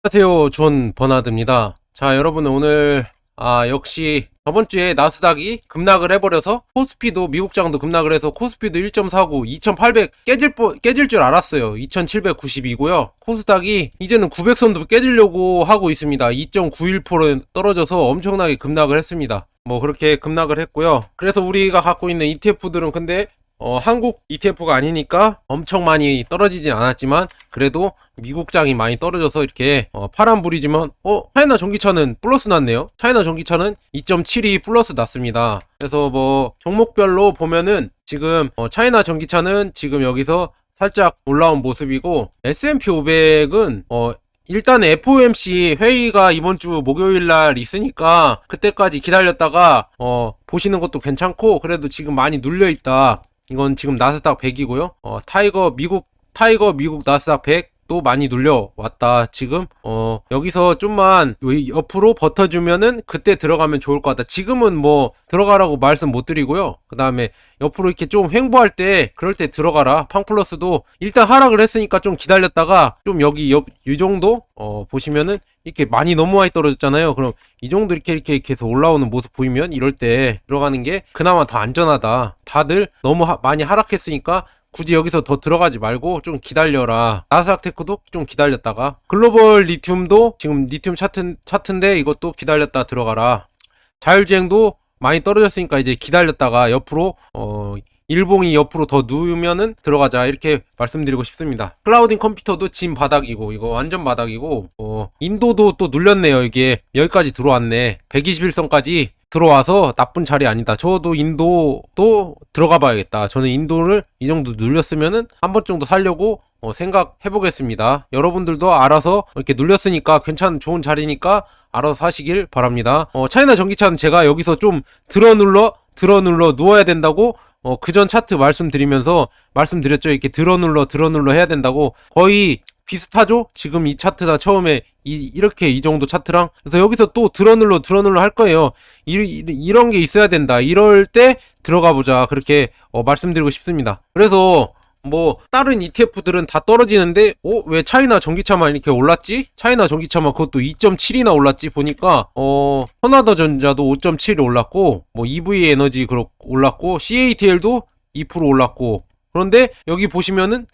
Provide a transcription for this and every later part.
안녕하세요. 존 버나드입니다. 자, 여러분 오늘 역시 저번주에 나스닥이 급락을 해버려서 코스피도 미국장도 급락을 해서 코스피도 1.49 2800 깨질 줄 알았어요. 2792고요 코스닥이 이제는 900선도 깨지려고 하고 있습니다. 2.91% 떨어져서 엄청나게 급락을 했습니다. 뭐 그렇게 급락을 했고요. 그래서 우리가 갖고 있는 ETF들은 근데 한국 ETF가 아니니까 엄청 많이 떨어지진 않았지만 그래도 미국장이 많이 떨어져서 이렇게 파란불이지만 차이나 전기차는 플러스 났네요. 차이나 전기차는 2.72 플러스 났습니다. 그래서 뭐 종목별로 보면은 지금 차이나 전기차는 지금 여기서 살짝 올라온 모습이고 S&P 500은 일단 FOMC 회의가 이번 주 목요일날 있으니까 그때까지 기다렸다가 보시는 것도 괜찮고 그래도 지금 많이 눌려있다. 이건 지금 나스닥 100이고요. 타이거 미국 나스닥 100도 많이 눌려왔다. 지금 여기서 좀만 옆으로 버텨주면은 그때 들어가면 좋을 것 같다. 지금은 뭐 들어가라고 말씀 못 드리고요. 그 다음에 옆으로 이렇게 좀 횡보할 때 그럴 때 들어가라. 팡플러스도 일단 하락을 했으니까 좀 기다렸다가 좀 여기 이 정도 보시면은 이렇게 많이 너무 많이 떨어졌잖아요. 그럼 이 정도 이렇게 계속 올라오는 모습 보이면 이럴 때 들어가는 게 그나마 더 안전하다. 다들 너무 많이 하락했으니까 굳이 여기서 더 들어가지 말고 좀 기다려라. 나스닥테크도 좀 기다렸다가 글로벌 리튬도 지금 리튬 차트인데 이것도 기다렸다 들어가라. 자율주행도 많이 떨어졌으니까 이제 기다렸다가 옆으로 일봉이 옆으로 더 누우면은 들어가자 이렇게 말씀드리고 싶습니다. 클라우딩 컴퓨터도 진 바닥이고 이거 완전 바닥이고 인도도 또 눌렸네요. 이게 여기까지 들어왔네. 121선까지 들어와서 나쁜 자리 아니다. 저도 인도도 들어가 봐야겠다. 저는 인도를 이 정도 눌렸으면은 한 번 정도 살려고 생각해 보겠습니다. 여러분들도 알아서 이렇게 눌렸으니까 좋은 자리니까 알아서 사시길 바랍니다. 차이나 전기차는 제가 여기서 좀 들어 눌러 누워야 된다고 그전 차트 말씀드렸죠. 이렇게 들어 눌러 해야 된다고. 거의 비슷하죠? 지금 이 차트나 처음에 이렇게 이 정도 차트랑. 그래서 여기서 또 들어 눌러 할 거예요. 이런 게 있어야 된다. 이럴 때 들어가 보자. 그렇게 말씀드리고 싶습니다. 그래서 뭐 다른 ETF들은 다 떨어지는데 왜 차이나 전기차만 이렇게 올랐지? 차이나 전기차만 그것도 2.7이나 올랐지? 보니까 현아더전자도 5.7이 올랐고 뭐 EV 에너지 올랐고 CATL도 2% 올랐고. 그런데 여기 보시면은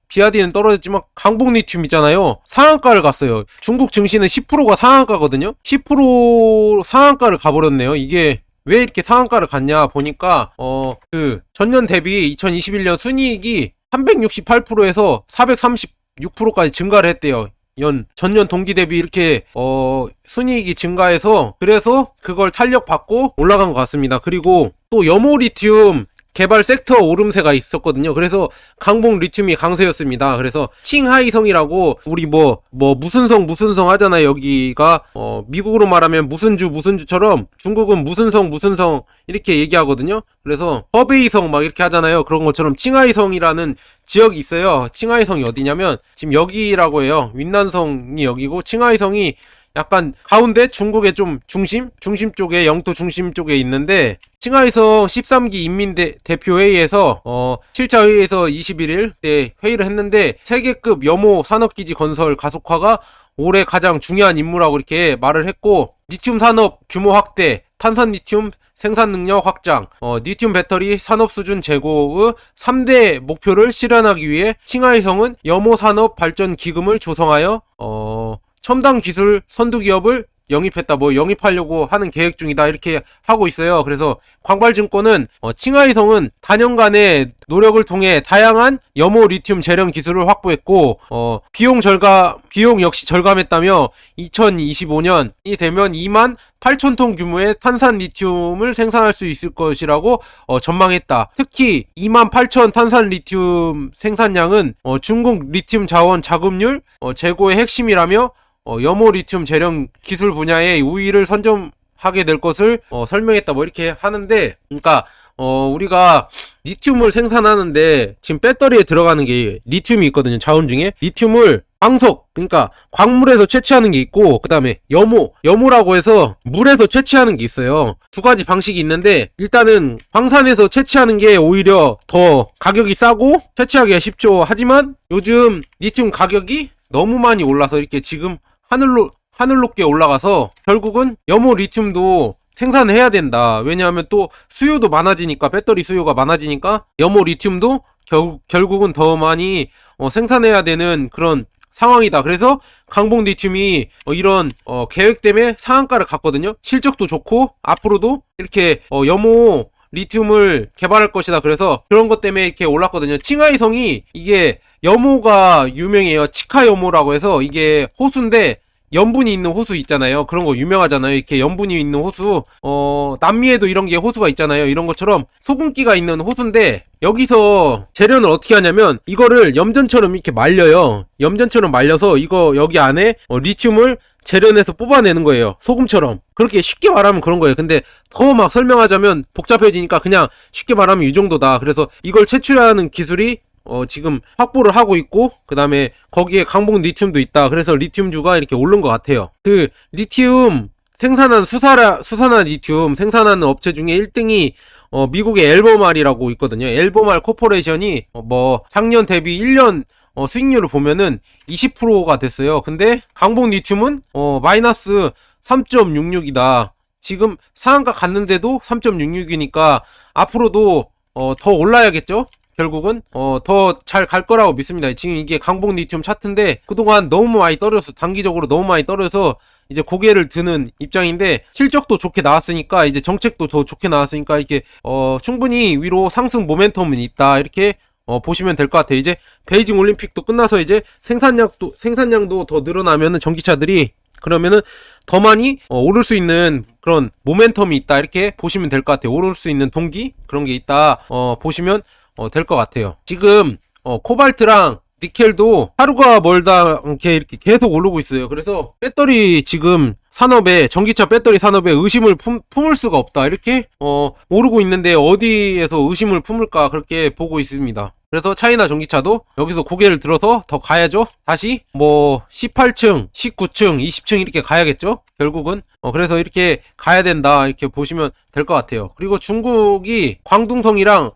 비아디는 떨어졌지만 강북 리튬 있잖아요. 상한가를 갔어요. 중국 증시는 10%가 상한가거든요. 10% 상한가를 가버렸네요. 이게 왜 이렇게 상한가를 갔냐 보니까 그 전년 대비 2021년 순이익이 368%에서 436%까지 증가를 했대요. 전년 동기 대비 이렇게 순이익이 증가해서 그래서 그걸 탄력받고 올라간 것 같습니다. 그리고 또 염호 리튬 개발 섹터 오름세가 있었거든요. 그래서 강북 리튬이 강세였습니다. 그래서 칭하이성이라고 우리 뭐 무슨 성 하잖아요. 여기가 미국으로 말하면 무슨주처럼 중국은 무슨 성 이렇게 얘기하거든요. 그래서 허베이성 막 이렇게 하잖아요. 그런 것처럼 칭하이성이라는 지역이 있어요. 칭하이성이 어디냐면 지금 여기라고 해요. 윈난성이 여기고 칭하이성이 약간 가운데 중국의 좀 중심 쪽에 영토 중심 쪽에 있는데 칭하이성 13기 인민대표회의에서 7차 회의에서 21일 때 회의를 했는데 세계급 염호 산업기지 건설 가속화가 올해 가장 중요한 임무라고 이렇게 말을 했고 리튬 산업 규모 확대, 탄산 리튬 생산 능력 확장, 리튬 배터리 산업 수준 제고의 3대 목표를 실현하기 위해 칭하이성은 염호 산업 발전 기금을 조성하여 첨단 기술 선두 기업을 영입하려고 하는 계획 중이다 이렇게 하고 있어요. 그래서 광발증권은 칭하이성은 다년간의 노력을 통해 다양한 염호 리튬 재련 기술을 확보했고 비용 역시 절감했다며 2025년이 되면 2만 8,000톤 규모의 탄산 리튬을 생산할 수 있을 것이라고 전망했다. 특히 2만 8천 탄산 리튬 생산량은 중국 리튬 자원 자급률 제고의 핵심이라며 염호 리튬 재련 기술 분야의 우위를 선점하게 될 것을 설명했다 뭐 이렇게 하는데, 그러니까 우리가 리튬을 생산하는데 지금 배터리에 들어가는 게 리튬이 있거든요. 자원 중에 리튬을 그러니까 광물에서 채취하는 게 있고 그 다음에 염호라고 해서 물에서 채취하는 게 있어요. 두 가지 방식이 있는데 일단은 광산에서 채취하는 게 오히려 더 가격이 싸고 채취하기가 쉽죠. 하지만 요즘 리튬 가격이 너무 많이 올라서 이렇게 지금 하늘 높게 올라가서 결국은 염호 리튬도 생산을 해야 된다. 왜냐하면 또 수요도 많아지니까, 배터리 수요가 많아지니까 염호 리튬도 결국은 더 많이 생산해야 되는 그런 상황이다. 그래서 강봉 리튬이 이런 계획 때문에 상한가를 갔거든요. 실적도 좋고 앞으로도 이렇게 염호 리튬을 개발할 것이다. 그래서 그런 것 때문에 이렇게 올랐거든요. 칭하이성이 이게 염호가 유명해요. 치카 염호라고 해서 이게 호수인데 염분이 있는 호수 있잖아요. 그런 거 유명하잖아요. 이렇게 염분이 있는 호수. 남미에도 이런 게 호수가 있잖아요. 이런 것처럼 소금기가 있는 호수인데 여기서 재련을 어떻게 하냐면 이거를 염전처럼 이렇게 말려요. 염전처럼 말려서 이거 여기 안에 리튬을 재련해서 뽑아내는 거예요. 소금처럼. 그렇게 쉽게 말하면 그런 거예요. 근데 더 막 설명하자면 복잡해지니까 그냥 쉽게 말하면 이 정도다. 그래서 이걸 채취하는 기술이 지금 확보를 하고 있고, 그 다음에 거기에 강봉 리튬도 있다. 그래서 리튬주가 이렇게 오른 것 같아요. 그 리튬 생산한 수산화 리튬 생산하는 업체 중에 1등이 미국의 엘버말이라고 있거든요. 엘버말 코퍼레이션이 뭐 작년 대비 1년 수익률을 보면은 20%가 됐어요. 근데 강봉 리튬은 마이너스 3.66이다. 지금 상한가 갔는데도 3.66이니까 앞으로도 더 올라야겠죠? 결국은 더 잘 갈 거라고 믿습니다. 지금 이게 강봉 리튬 차트인데 그동안 너무 많이 떨어져서, 단기적으로 너무 많이 떨어져서 이제 고개를 드는 입장인데, 실적도 좋게 나왔으니까, 이제 정책도 더 좋게 나왔으니까 이게 충분히 위로 상승 모멘텀은 있다. 이렇게 보시면 될 것 같아요. 이제 베이징 올림픽도 끝나서 이제 생산량도 더 늘어나면은 전기차들이, 그러면은 더 많이 오를 수 있는 그런 모멘텀이 있다. 이렇게 보시면 될 것 같아요. 오를 수 있는 동기, 그런 게 있다. 보시면 될 것 같아요. 지금 코발트랑 니켈도 하루가 멀다 이렇게 계속 오르고 있어요. 그래서 배터리 지금 산업에, 전기차 배터리 산업에 의심을 품을 수가 없다. 이렇게 오르고 있는데 어디에서 의심을 품을까, 그렇게 보고 있습니다. 그래서 차이나 전기차도 여기서 고개를 들어서 더 가야죠. 다시 뭐 18층, 19층, 20층 이렇게 가야겠죠. 결국은 그래서 이렇게 가야 된다. 이렇게 보시면 될 것 같아요. 그리고 중국이 광둥성이랑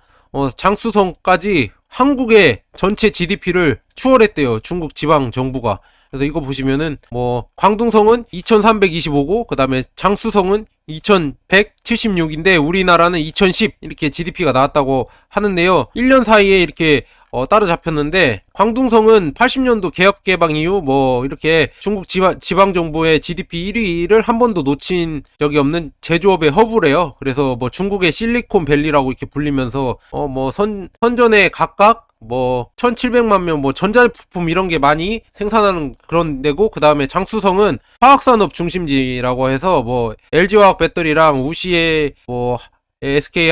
장쑤성까지 한국의 전체 GDP를 추월했대요. 중국 지방 정부가. 그래서 이거 보시면은 뭐 광둥성은 2325고 그 다음에 장쑤성은 2176인데 우리나라는 2010 이렇게 GDP가 나왔다고 하는데요. 1년 사이에 이렇게 따라잡혔는데, 광둥성은 80년도 개혁개방 이후 뭐 이렇게 중국 지방정부의 GDP 1위를 한 번도 놓친 적이 없는 제조업의 허브래요. 그래서 뭐 중국의 실리콘밸리라고 이렇게 불리면서 뭐 선전에 각각 뭐 1700만 명 뭐 전자부품 이런 게 많이 생산하는 그런 데고, 그 다음에 장쑤성은 화학산업 중심지라고 해서 뭐 LG화학 배터리랑 우시의 뭐 SK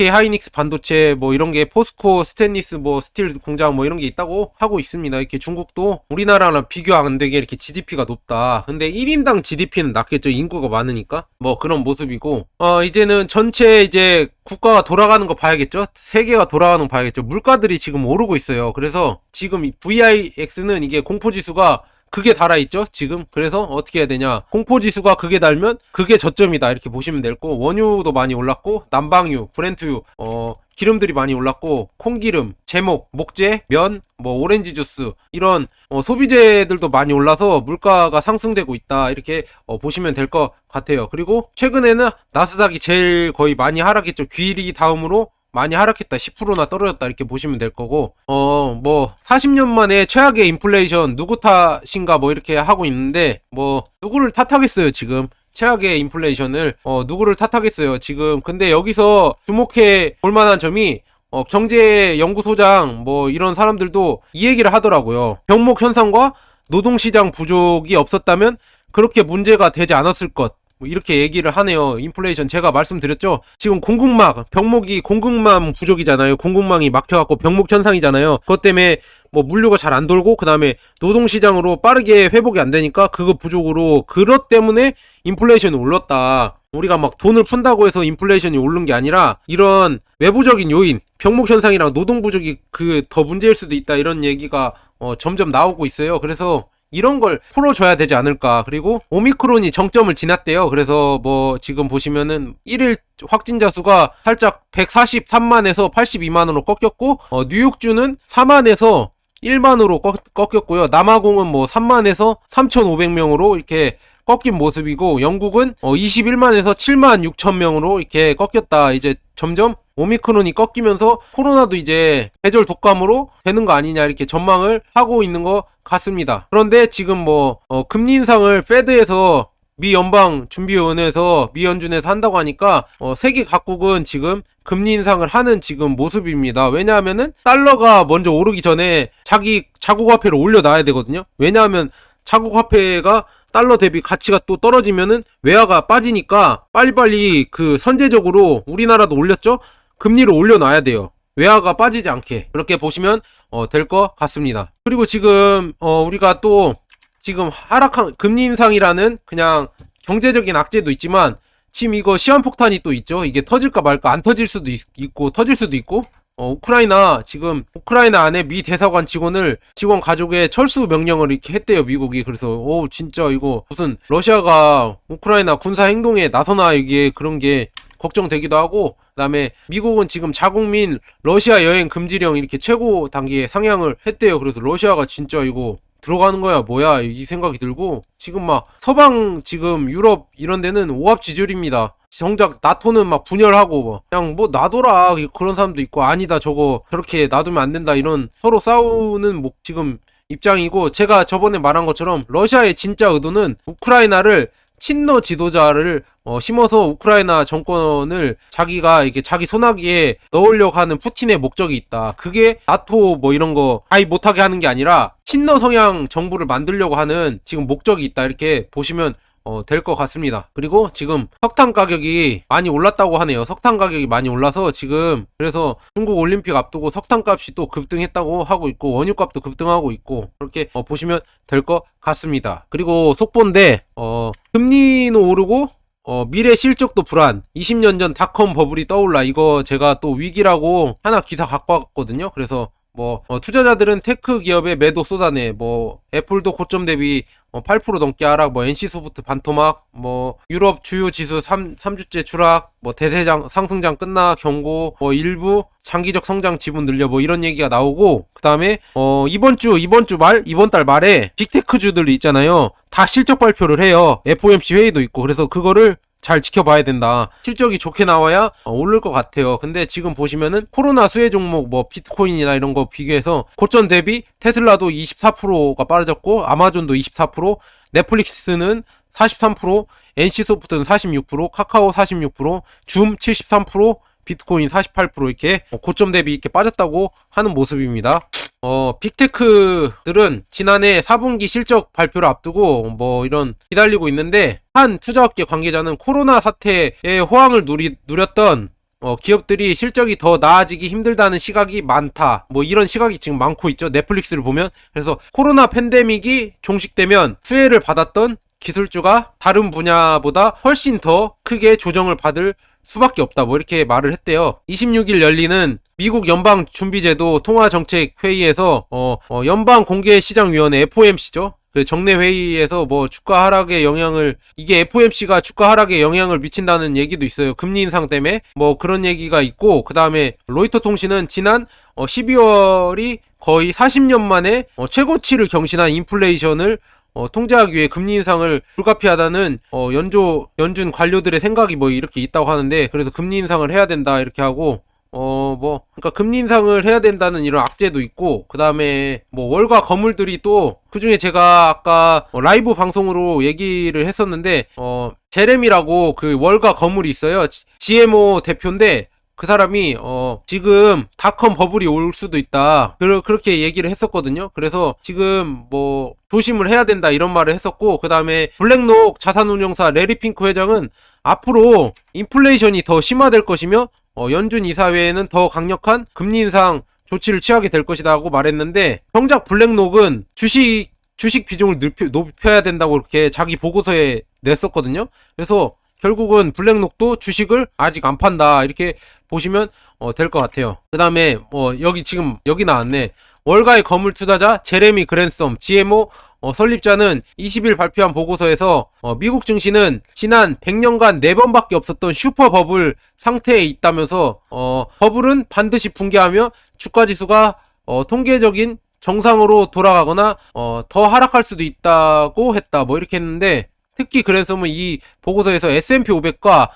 하이닉스 반도체 뭐 이런 게, 포스코 스테인리스 뭐 스틸 공장 뭐 이런 게 있다고 하고 있습니다. 이렇게 중국도 우리나라랑 비교 안 되게 이렇게 GDP가 높다. 근데 1인당 GDP는 낮겠죠. 인구가 많으니까. 뭐 그런 모습이고, 이제는 전체 이제 국가가 돌아가는 거 봐야겠죠. 세계가 돌아가는 거 봐야겠죠. 물가들이 지금 오르고 있어요. 그래서 지금 VIX는 이게 공포지수가 그게 달아있죠 지금. 그래서 어떻게 해야 되냐, 공포지수가 그게 달면 그게 저점이다. 이렇게 보시면 될 거. 원유도 많이 올랐고, 난방유, 브렌트유, 기름들이 많이 올랐고, 콩기름, 제목, 목재, 면, 뭐 오렌지 주스, 이런 소비재들도 많이 올라서 물가가 상승되고 있다. 이렇게 보시면 될 것 같아요. 그리고 최근에는 나스닥이 제일 거의 많이 하락했죠. 귀리 다음으로 많이 하락했다. 10%나 떨어졌다. 이렇게 보시면 될 거고, 뭐 40년 만에 최악의 인플레이션 누구 탓인가 뭐 이렇게 하고 있는데, 뭐 누구를 탓하겠어요 지금. 최악의 인플레이션을 누구를 탓하겠어요 지금. 근데 여기서 주목해 볼 만한 점이, 경제연구소장 뭐 이런 사람들도 이 얘기를 하더라고요. 병목 현상과 노동시장 부족이 없었다면 그렇게 문제가 되지 않았을 것, 뭐 이렇게 얘기를 하네요. 인플레이션 제가 말씀드렸죠. 지금 병목이 공급망 부족이잖아요. 공급망이 막혀갖고 병목 현상이잖아요. 그것 때문에 뭐 물류가 잘 안 돌고, 그 다음에 노동시장으로 빠르게 회복이 안 되니까 그거 부족으로, 그것 때문에 인플레이션이 올랐다. 우리가 막 돈을 푼다고 해서 인플레이션이 오른 게 아니라 이런 외부적인 요인, 병목 현상이랑 노동 부족이 더 문제일 수도 있다. 이런 얘기가 점점 나오고 있어요. 그래서 이런 걸 풀어줘야 되지 않을까. 그리고 오미크론이 정점을 지났대요. 그래서 뭐 지금 보시면은 1일 확진자 수가 살짝 143만에서 82만으로 꺾였고, 뉴욕주는 4만에서 1만으로 꺾였고요. 남아공은 뭐 3만에서 3,500명으로 이렇게 꺾인 모습이고, 영국은 21만에서 7만 6천 명으로 이렇게 꺾였다. 이제 점점 오미크론이 꺾이면서 코로나도 이제 계절 독감으로 되는 거 아니냐 이렇게 전망을 하고 있는 것 같습니다. 그런데 지금 뭐 금리 인상을 페드에서 미 연방준비위원회에서 미 연준에서 한다고 하니까 세계 각국은 지금 금리 인상을 하는 지금 모습입니다. 왜냐하면은 달러가 먼저 오르기 전에 자기 자국 화폐를 올려놔야 되거든요. 왜냐하면 자국 화폐가 달러 대비 가치가 또 떨어지면은 외화가 빠지니까 빨리빨리 그 선제적으로 우리나라도 올렸죠? 금리를 올려놔야 돼요. 외화가 빠지지 않게. 그렇게 보시면 될 것 같습니다. 그리고 지금 우리가 또 지금 하락한 금리 인상이라는 그냥 경제적인 악재도 있지만 지금 이거 시한폭탄이 또 있죠. 이게 터질까 말까. 안 터질 수도 있고 터질 수도 있고. 우크라이나 안에 미 대사관 직원 가족의 철수 명령을 이렇게 했대요, 미국이. 그래서 진짜 이거 무슨 러시아가 우크라이나 군사 행동에 나서나 이게 그런 게 걱정되기도 하고, 그다음에 미국은 지금 자국민 러시아 여행 금지령 이렇게 최고 단계에 상향을 했대요. 그래서 러시아가 진짜 이거 들어가는 거야 뭐야 이 생각이 들고, 지금 막 서방 지금 유럽 이런 데는 오합지졸입니다. 정작 나토는 막 분열하고 그냥 뭐 놔둬라 그런 사람도 있고, 아니다 저거 저렇게 놔두면 안 된다 이런 서로 싸우는 지금 입장이고, 제가 저번에 말한 것처럼 러시아의 진짜 의도는 우크라이나를 친러 지도자를 심어서 우크라이나 정권을 자기가 이렇게 자기 손아귀에 넣으려고 하는 푸틴의 목적이 있다. 그게 나토 뭐 이런 거 가입 못하게 하는 게 아니라 친러 성향 정부를 만들려고 하는 지금 목적이 있다. 이렇게 보시면 될 것 같습니다. 그리고 지금 석탄 가격이 많이 올랐다고 하네요. 석탄 가격이 많이 올라서 지금 그래서 중국 올림픽 앞두고 석탄 값이 또 급등했다고 하고 있고, 원유 값도 급등하고 있고, 그렇게 보시면 될 것 같습니다. 그리고 속보인데 금리는 오르고 미래 실적도 불안, 20년 전 닷컴 버블이 떠올라. 이거 제가 또 위기라고 하나 기사 갖고 왔거든요. 그래서 투자자들은 테크 기업에 매도 쏟아내. 애플도 고점 대비 8% 넘게 하락, NC소프트 반토막, 유럽 주요 지수 3주째 추락, 대세장 상승장 끝나 경고, 일부 장기적 성장 지분 늘려, 이런 얘기가 나오고, 그 다음에 이번 달 말에 빅테크주들 있잖아요. 다 실적 발표를 해요. FOMC 회의도 있고. 그래서 그거를 잘 지켜봐야 된다. 실적이 좋게 나와야 오를 것 같아요. 근데 지금 보시면은 코로나 수혜 종목 비트코인이나 이런 거 비교해서 고점 대비 테슬라도 24%가 빠졌고, 아마존도 24%, 넷플릭스는 43%, NC소프트는 46%, 카카오 46%, 줌 73%, 비트코인 48% 이렇게 고점 대비 이렇게 빠졌다고 하는 모습입니다. 빅테크들은 지난해 4분기 실적 발표를 앞두고 이런 기다리고 있는데, 한 투자업계 관계자는 코로나 사태의 호황을 누렸던 기업들이 실적이 더 나아지기 힘들다는 시각이 많다. 이런 시각이 지금 많고 있죠. 넷플릭스를 보면. 그래서 코로나 팬데믹이 종식되면 수혜를 받았던 기술주가 다른 분야보다 훨씬 더 크게 조정을 받을 수밖에 없다. 이렇게 말을 했대요. 26일 열리는 미국 연방준비제도 통화정책회의에서 연방공개시장위원회 FOMC죠. 그 정례 회의에서 주가 하락의 영향을, 이게 FOMC가 주가 하락에 영향을 미친다는 얘기도 있어요. 금리 인상 때문에 그런 얘기가 있고, 그 다음에 로이터 통신은 지난 12월이 거의 40년 만에 최고치를 경신한 인플레이션을 통제하기 위해 금리 인상을 불가피하다는 연준 관료들의 생각이 이렇게 있다고 하는데, 그래서 금리 인상을 해야 된다 이렇게 하고, 그러니까 금리 인상을 해야 된다는 이런 악재도 있고, 그 다음에 월가 거물들이 또, 그 중에 제가 아까 라이브 방송으로 얘기를 했었는데, 제레미라고 그 월가 거물이 있어요. GMO 대표인데, 그 사람이 지금 닷컴 버블이 올 수도 있다 그렇게 얘기를 했었거든요. 그래서 지금 조심을 해야 된다 이런 말을 했었고, 그 다음에 블랙록 자산운용사 레리 핑크 회장은 앞으로 인플레이션이 더 심화될 것이며 연준 이사회에는 더 강력한 금리 인상 조치를 취하게 될 것이다 하고 말했는데, 정작 블랙록은 주식 비중을 높여야 된다고 이렇게 자기 보고서에 냈었거든요. 그래서 결국은 블랙록도 주식을 아직 안 판다 이렇게 보시면 될 것 같아요. 그 다음에 여기 나왔네. 월가의 거물 투자자 제레미 그랜섬 GMO 설립자는 20일 발표한 보고서에서 미국 증시는 지난 100년간 4번밖에 없었던 슈퍼 버블 상태에 있다면서 버블은 반드시 붕괴하며 주가지수가 통계적인 정상으로 돌아가거나 더 하락할 수도 있다고 했다. 뭐 이렇게 했는데, 특히 그랜섬은 이 보고서에서 S&P 500과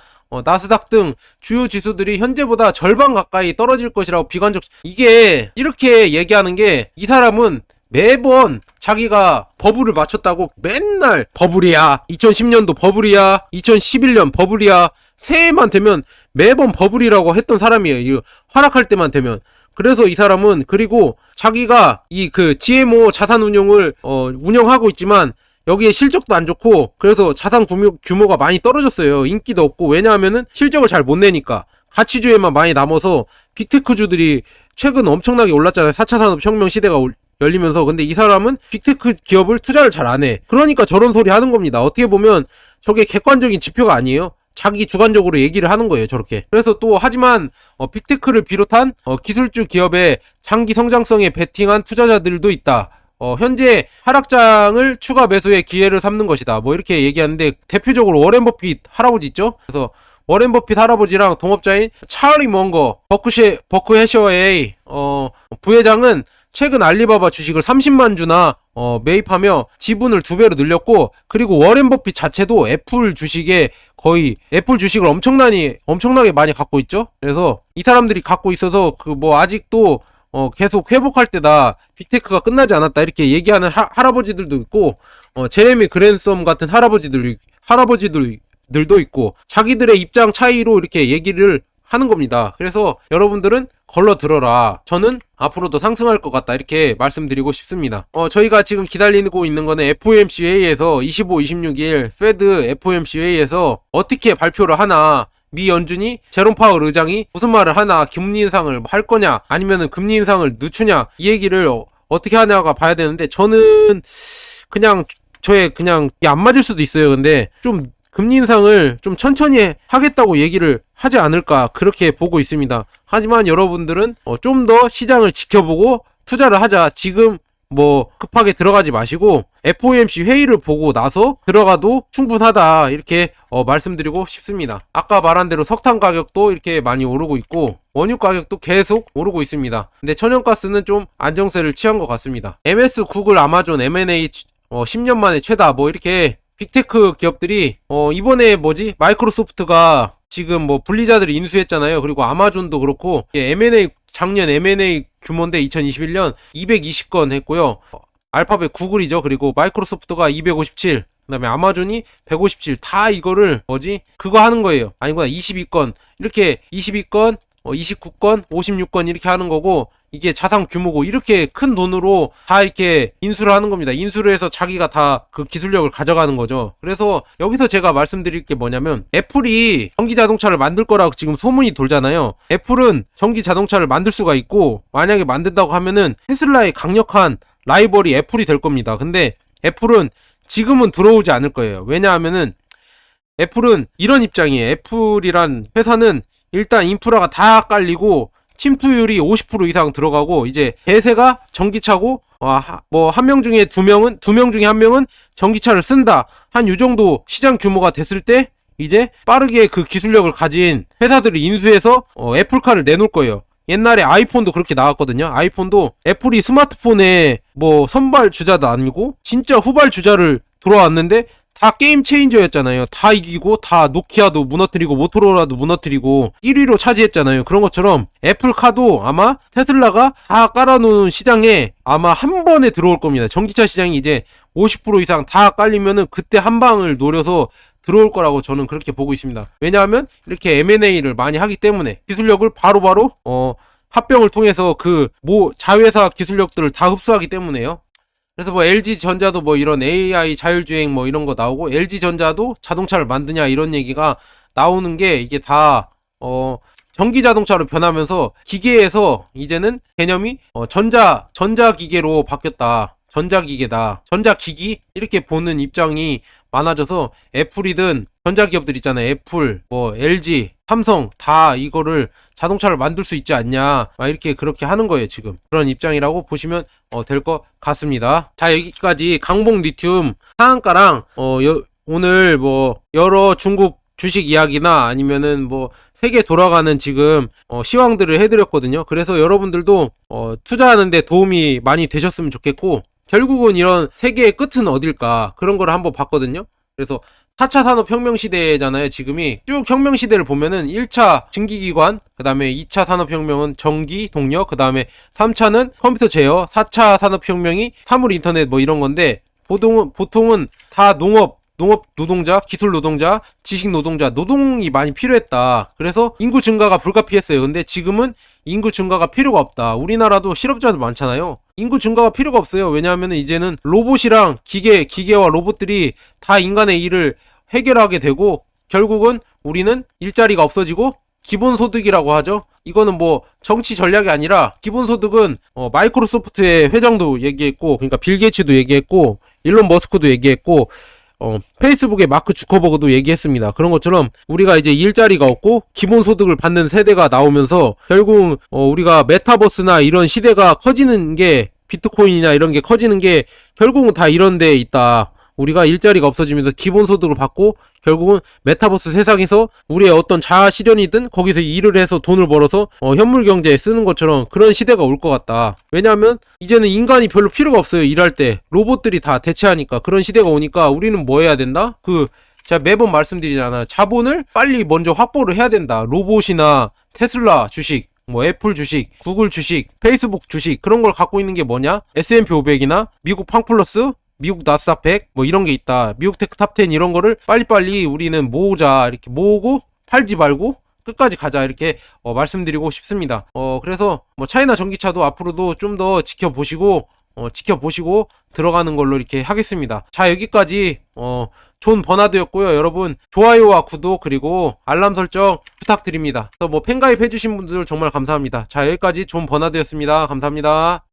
나스닥 등 주요 지수들이 현재보다 절반 가까이 떨어질 것이라고 비관적. 이게 이렇게 얘기하는 게, 이 사람은 매번 자기가 버블을 맞췄다고 맨날 버블이야, 2010년도 버블이야, 2011년 버블이야, 새해만 되면 매번 버블이라고 했던 사람이에요. 이 하락할 때만 되면. 그래서 이 사람은, 그리고 자기가 이 그 GMO 자산운용을 운영하고 있지만 여기에 실적도 안 좋고, 그래서 자산 규모가 많이 떨어졌어요. 인기도 없고. 왜냐하면은 실적을 잘 못 내니까. 가치주에만 많이 남아서. 빅테크주들이 최근 엄청나게 올랐잖아요. 4차 산업혁명 시대가 열리면서. 근데 이 사람은 빅테크 기업을 투자를 잘 안 해. 그러니까 저런 소리 하는 겁니다. 어떻게 보면 저게 객관적인 지표가 아니에요. 자기 주관적으로 얘기를 하는 거예요, 저렇게. 그래서 또 하지만 빅테크를 비롯한 기술주 기업의 장기 성장성에 베팅한 투자자들도 있다. 현재 하락장을 추가 매수의 기회를 삼는 것이다. 뭐 이렇게 얘기하는데, 대표적으로 워렌 버핏 할아버지 있죠? 그래서 워렌 버핏 할아버지랑 동업자인 찰리 먼거 버크헤셔웨이 부회장은 최근 알리바바 주식을 30만 주나 매입하며 지분을 2배로 늘렸고, 그리고 워렌 버핏 자체도 애플 주식을 엄청나게 많이 갖고 있죠. 그래서 이 사람들이 갖고 있어서 아직도 계속 회복할 때다, 빅테크가 끝나지 않았다, 이렇게 얘기하는 할아버지들도 있고, 제레미 그랜섬 같은 할아버지들도 있고, 자기들의 입장 차이로 이렇게 얘기를 하는 겁니다. 그래서 여러분들은 걸러 들어라. 저는 앞으로도 상승할 것 같다, 이렇게 말씀드리고 싶습니다. 저희가 지금 기다리고 있는 거는 FOMC 회의에서 25, 26일 페드 FOMC 회의에서 어떻게 발표를 하나, 미 연준이 제롬 파월 의장이 무슨 말을 하나, 금리 인상을 할 거냐, 아니면은 금리 인상을 늦추냐, 이 얘기를 어떻게 하냐가 봐야 되는데, 저는 그냥 이게 안 맞을 수도 있어요. 근데 좀 금리 인상을 좀 천천히 하겠다고 얘기를 하지 않을까, 그렇게 보고 있습니다. 하지만 여러분들은 좀 더 시장을 지켜보고 투자를 하자. 지금 급하게 들어가지 마시고 FOMC 회의를 보고 나서 들어가도 충분하다, 이렇게 말씀드리고 싶습니다. 아까 말한 대로 석탄 가격도 이렇게 많이 오르고 있고, 원유 가격도 계속 오르고 있습니다. 근데 천연가스는 좀 안정세를 취한 것 같습니다. MS, 구글, 아마존, M&A 10년 만에 최다, 이렇게 빅테크 기업들이 이번에 마이크로소프트가 지금 분리자들이 인수했잖아요. 그리고 아마존도 그렇고, 작년 M&A 규모인데 2021년 220건 했고요. 알파벳 구글이죠. 그리고 마이크로소프트가 257, 그 다음에 아마존이 157, 다 이거를 그거 하는 거예요. 아니구나, 22건, 이렇게 22건, 29건, 56건 이렇게 하는 거고, 이게 자산 규모고, 이렇게 큰 돈으로 다 이렇게 인수를 하는 겁니다. 인수를 해서 자기가 다 그 기술력을 가져가는 거죠. 그래서 여기서 제가 말씀드릴 게 뭐냐면, 애플이 전기 자동차를 만들 거라고 지금 소문이 돌잖아요. 애플은 전기 자동차를 만들 수가 있고, 만약에 만든다고 하면은 테슬라의 강력한 라이벌이 애플이 될 겁니다. 근데 애플은 지금은 들어오지 않을 거예요. 왜냐하면은 애플은 이런 입장이에요. 애플이란 회사는 일단 인프라가 다 깔리고 침투율이 50% 이상 들어가고, 이제 대세가 전기차고, 한 명 중에 두 명 중에 한 명은 전기차를 쓴다, 한 요 정도 시장 규모가 됐을 때 이제 빠르게 그 기술력을 가진 회사들이 인수해서 애플카를 내놓을 거예요. 옛날에 아이폰도 그렇게 나왔거든요. 아이폰도 애플이 스마트폰에 선발 주자도 아니고 진짜 후발 주자를 들어왔는데 다 게임 체인저였잖아요. 다 이기고, 다 노키아도 무너뜨리고, 모토로라도 무너뜨리고 1위로 차지했잖아요. 그런 것처럼 애플카도 아마 테슬라가 다 깔아놓은 시장에 아마 한 번에 들어올 겁니다. 전기차 시장이 이제 50% 이상 다 깔리면은 그때 한 방을 노려서 들어올 거라고 저는 그렇게 보고 있습니다. 왜냐하면 이렇게 M&A를 많이 하기 때문에 기술력을 바로바로 합병을 통해서 자회사 기술력들을 다 흡수하기 때문에요. 그래서 LG전자도 이런 AI 자율주행 이런 거 나오고, LG전자도 자동차를 만드냐, 이런 얘기가 나오는 게, 이게 다 전기 자동차로 변하면서 기계에서 이제는 개념이 전자기계로 바뀌었다. 전자기계다, 전자기기, 이렇게 보는 입장이 많아져서 애플이든 전자기업들 있잖아요. 애플, LG, 삼성 다 이거를 자동차를 만들 수 있지 않냐, 이렇게 그렇게 하는 거예요. 지금 그런 입장이라고 보시면 될 것 같습니다. 자, 여기까지 강봉 리튬 상한가랑 오늘 여러 중국 주식 이야기나 아니면은 뭐 세계 돌아가는 지금 시황들을 해드렸거든요. 그래서 여러분들도 투자하는데 도움이 많이 되셨으면 좋겠고, 결국은 이런 세계의 끝은 어딜까 그런 걸 한번 봤거든요. 그래서 4차 산업혁명 시대잖아요. 지금이 쭉 혁명 시대를 보면은 1차 증기기관, 그 다음에 2차 산업혁명은 전기, 동력, 그 다음에 3차는 컴퓨터 제어, 4차 산업혁명이 사물 인터넷 뭐 이런 건데, 보통은 다 농업 노동자, 기술 노동자, 지식 노동자, 노동이 많이 필요했다. 그래서 인구 증가가 불가피했어요. 근데 지금은 인구 증가가 필요가 없다. 우리나라도 실업자들 많잖아요. 인구 증가가 필요가 없어요. 왜냐하면 이제는 로봇이랑 기계와 로봇들이 다 인간의 일을 해결하게 되고, 결국은 우리는 일자리가 없어지고 기본소득이라고 하죠. 이거는 뭐 정치 전략이 아니라, 기본소득은 마이크로소프트의 회장도 얘기했고, 그러니까 빌 게이츠도 얘기했고, 일론 머스크도 얘기했고, 페이스북의 마크 주커버그도 얘기했습니다. 그런 것처럼 우리가 이제 일자리가 없고 기본소득을 받는 세대가 나오면서 결국 우리가 메타버스나 이런 시대가 커지는 게, 비트코인이나 이런 게 커지는 게 결국은 다 이런 데에 있다. 우리가 일자리가 없어지면서 기본소득을 받고 결국은 메타버스 세상에서 우리의 어떤 자아 실현이든 거기서 일을 해서 돈을 벌어서 현물 경제에 쓰는 것처럼 그런 시대가 올 것 같다. 왜냐하면 이제는 인간이 별로 필요가 없어요. 일할 때 로봇들이 다 대체하니까. 그런 시대가 오니까 우리는 뭐 해야 된다? 제가 매번 말씀드리잖아요. 자본을 빨리 먼저 확보를 해야 된다. 로봇이나 테슬라 주식, 뭐 애플 주식, 구글 주식, 페이스북 주식, 그런 걸 갖고 있는 게 뭐냐? S&P 500이나 미국 팡플러스, 미국 나스닥 100 뭐 이런 게 있다. 미국 테크 탑10 이런 거를 빨리빨리 우리는 모으자. 이렇게 모으고 팔지 말고 끝까지 가자. 이렇게 말씀드리고 싶습니다. 그래서 뭐 차이나 전기차도 앞으로도 좀 더 지켜보시고 들어가는 걸로 이렇게 하겠습니다. 자, 여기까지 존 버나드였고요. 여러분 좋아요와 구독 그리고 알람 설정 부탁드립니다. 또 뭐 팬가입 해주신 분들 정말 감사합니다. 자, 여기까지 존 버나드였습니다. 감사합니다.